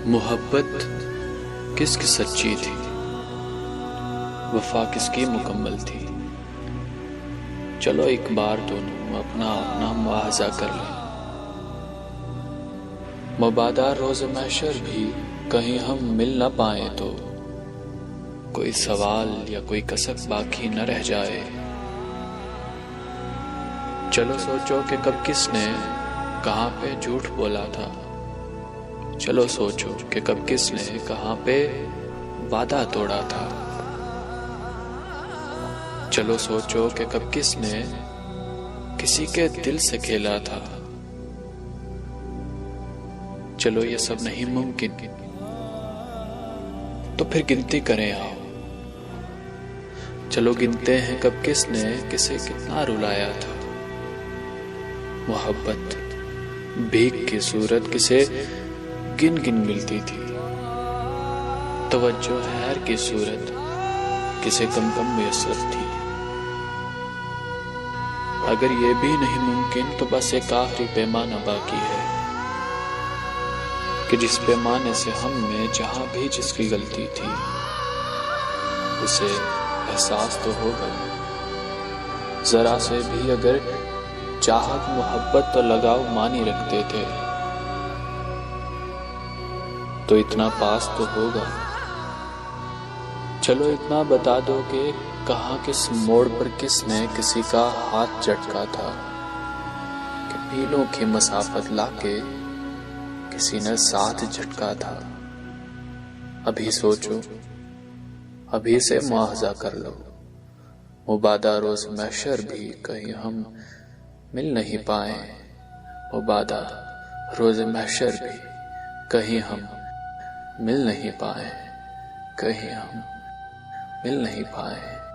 محبت کس کی سچی تھی، وفا کس کی مکمل تھی؟ چلو ایک بار دونوں اپنا اپنا مواخذہ کر لیں۔ مبادا روز محشر بھی کہیں ہم مل نہ پائیں تو کوئی سوال یا کوئی کسک باقی نہ رہ جائے۔ چلو سوچو کہ کب کس نے کہاں پہ جھوٹ بولا تھا، چلو سوچو کہ کب کس نے کہاں پہ وعدہ توڑا تھا، چلو سوچو کہ کب کس نے کسی کے دل سے کھیلا تھا۔ چلو یہ سب نہیں ممکن تو پھر گنتی کریں آؤ، چلو گنتے ہیں کب کس نے کسے کتنا رلایا تھا۔ محبت بھیک کی صورت کسے گن گن ملتی تھی، توجہ خیر کی صورت کسے کم کم میسر تھی۔ اگر یہ بھی نہیں ممکن تو بس ایک آخری پیمانہ باقی ہے کہ جس پیمانے سے ہم میں جہاں بھی جس کی غلطی تھی اسے احساس تو ہوگا۔ ذرا سے بھی اگر چاہت محبت تو لگاؤ مانی رکھتے تھے تو اتنا پاس تو ہوگا۔ چلو اتنا بتا دو کہ کہاں کس موڑ پر کس نے کسی کا ہاتھ جھٹکا تھا کہ میلوں کی مسافت لا کے کسی نے ساتھ جھٹکا تھا۔ ابھی سوچو، ابھی سے مواخذہ کر لو۔ مبادا روز محشر بھی کہیں ہم مل نہیں پائیں، مبادا روز محشر بھی کہیں ہم مل نہیں پائیں، کہیں ہم مل نہیں پائیں۔